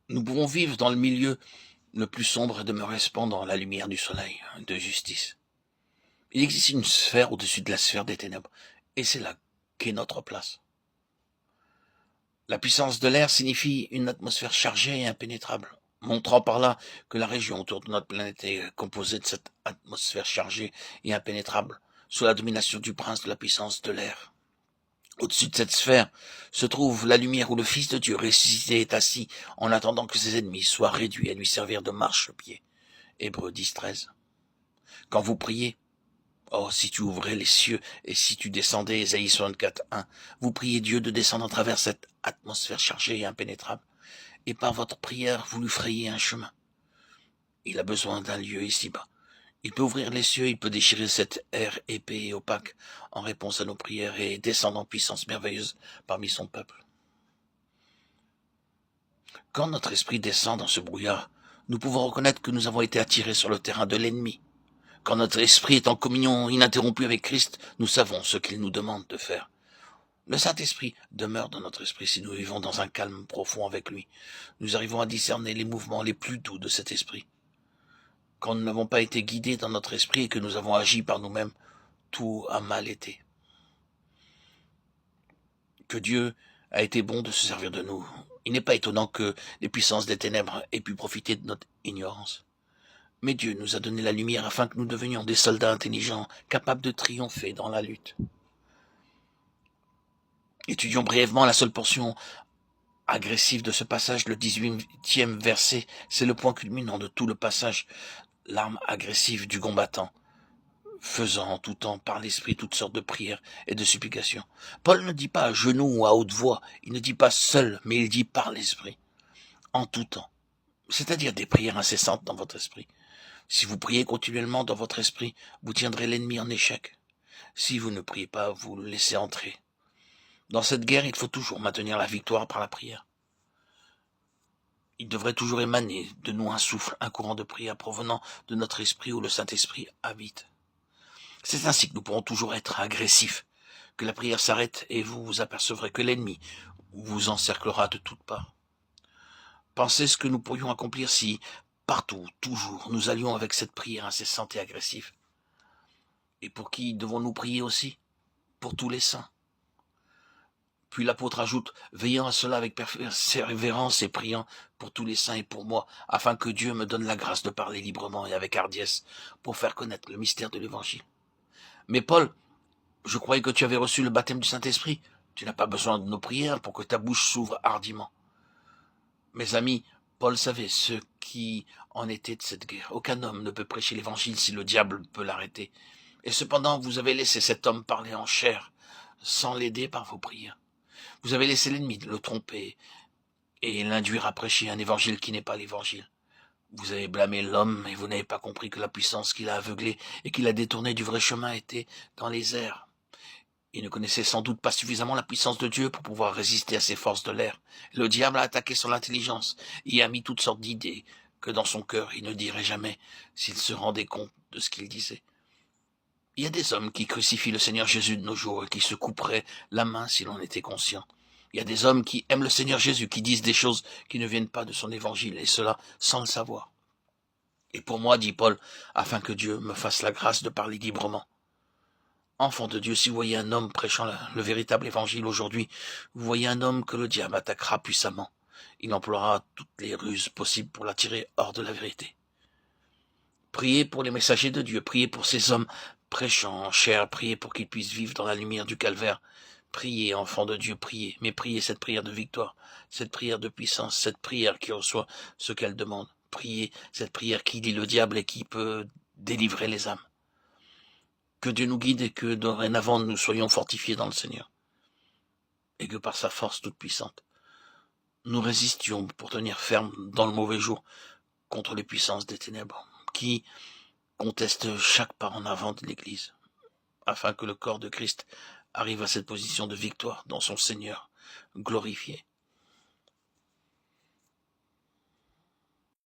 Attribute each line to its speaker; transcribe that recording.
Speaker 1: Nous pouvons vivre dans le milieu le plus sombre et demeurer cependant la lumière du soleil de justice. Il existe une sphère au-dessus de la sphère des ténèbres, et c'est là qu'est notre place. La puissance de l'air signifie une atmosphère chargée et impénétrable, montrant par là que la région autour de notre planète est composée de cette atmosphère chargée et impénétrable, sous la domination du prince de la puissance de l'air. Au-dessus de cette sphère se trouve la lumière où le Fils de Dieu ressuscité est assis en attendant que ses ennemis soient réduits à lui servir de marchepied. Hébreux 10:13. Quand vous priez, oh, si tu ouvrais les cieux et si tu descendais, Ésaïe 64:1, vous priez Dieu de descendre à travers cette atmosphère chargée et impénétrable, et par votre prière, vous lui frayez un chemin. Il a besoin d'un lieu ici-bas. Il peut ouvrir les cieux, il peut déchirer cet air épais et opaque en réponse à nos prières et descendre en puissance merveilleuse parmi son peuple. Quand notre esprit descend dans ce brouillard, nous pouvons reconnaître que nous avons été attirés sur le terrain de l'ennemi. Quand notre esprit est en communion ininterrompue avec Christ, nous savons ce qu'il nous demande de faire. Le Saint-Esprit demeure dans notre esprit si nous vivons dans un calme profond avec lui. Nous arrivons à discerner les mouvements les plus doux de cet esprit. Quand nous n'avons pas été guidés dans notre esprit et que nous avons agi par nous-mêmes, tout a mal été. Que Dieu a été bon de se servir de nous. Il n'est pas étonnant que les puissances des ténèbres aient pu profiter de notre ignorance. Mais Dieu nous a donné la lumière afin que nous devenions des soldats intelligents, capables de triompher dans la lutte. Étudions brièvement la seule portion agressive de ce passage, le 18e verset. C'est le point culminant de tout le passage, l'arme agressive du combattant, faisant en tout temps par l'esprit toutes sortes de prières et de supplications. Paul ne dit pas à genoux ou à haute voix, il ne dit pas seul, mais il dit par l'esprit, en tout temps, c'est-à-dire des prières incessantes dans votre esprit. Si vous priez continuellement dans votre esprit, vous tiendrez l'ennemi en échec. Si vous ne priez pas, vous le laissez entrer. Dans cette guerre, il faut toujours maintenir la victoire par la prière. Il devrait toujours émaner de nous un souffle, un courant de prière provenant de notre esprit où le Saint-Esprit habite. C'est ainsi que nous pourrons toujours être agressifs, que la prière s'arrête et vous vous apercevrez que l'ennemi vous encerclera de toutes parts. Pensez ce que nous pourrions accomplir si, partout, toujours, nous allions avec cette prière incessante et agressive. Et pour qui devons-nous prier aussi? Pour tous les saints. Puis l'apôtre ajoute, veillant à cela avec persévérance et priant pour tous les saints et pour moi, afin que Dieu me donne la grâce de parler librement et avec hardiesse pour faire connaître le mystère de l'Évangile. Mais Paul, je croyais que tu avais reçu le baptême du Saint-Esprit. Tu n'as pas besoin de nos prières pour que ta bouche s'ouvre hardiment. Mes amis, Paul savait ce qui en était de cette guerre. Aucun homme ne peut prêcher l'Évangile si le diable peut l'arrêter. Et cependant, vous avez laissé cet homme parler en chair, sans l'aider par vos prières. Vous avez laissé l'ennemi le tromper et l'induire à prêcher un évangile qui n'est pas l'évangile. Vous avez blâmé l'homme et vous n'avez pas compris que la puissance qui l'a aveuglé et qui l'a détourné du vrai chemin était dans les airs. Il ne connaissait sans doute pas suffisamment la puissance de Dieu pour pouvoir résister à ces forces de l'air. Le diable a attaqué son intelligence et a mis toutes sortes d'idées que dans son cœur il ne dirait jamais s'il se rendait compte de ce qu'il disait. Il y a des hommes qui crucifient le Seigneur Jésus de nos jours et qui se couperaient la main si l'on était conscient. Il y a des hommes qui aiment le Seigneur Jésus, qui disent des choses qui ne viennent pas de son évangile, et cela sans le savoir. Et pour moi, dit Paul, afin que Dieu me fasse la grâce de parler librement. Enfant de Dieu, si vous voyez un homme prêchant le véritable évangile aujourd'hui, vous voyez un homme que le diable attaquera puissamment. Il emploiera toutes les ruses possibles pour l'attirer hors de la vérité. Priez pour les messagers de Dieu, priez pour ces hommes prêchant en chair, priez pour qu'ils puissent vivre dans la lumière du calvaire. Priez, enfants de Dieu, priez, mais priez cette prière de victoire, cette prière de puissance, cette prière qui reçoit ce qu'elle demande. Priez cette prière qui lie le diable et qui peut délivrer les âmes. Que Dieu nous guide et que dorénavant nous soyons fortifiés dans le Seigneur. Et que par sa force toute puissante, nous résistions pour tenir ferme dans le mauvais jour contre les puissances des ténèbres qui contestent chaque pas en avant de l'Église, afin que le corps de Christ arrive à cette position de victoire dans son Seigneur glorifié.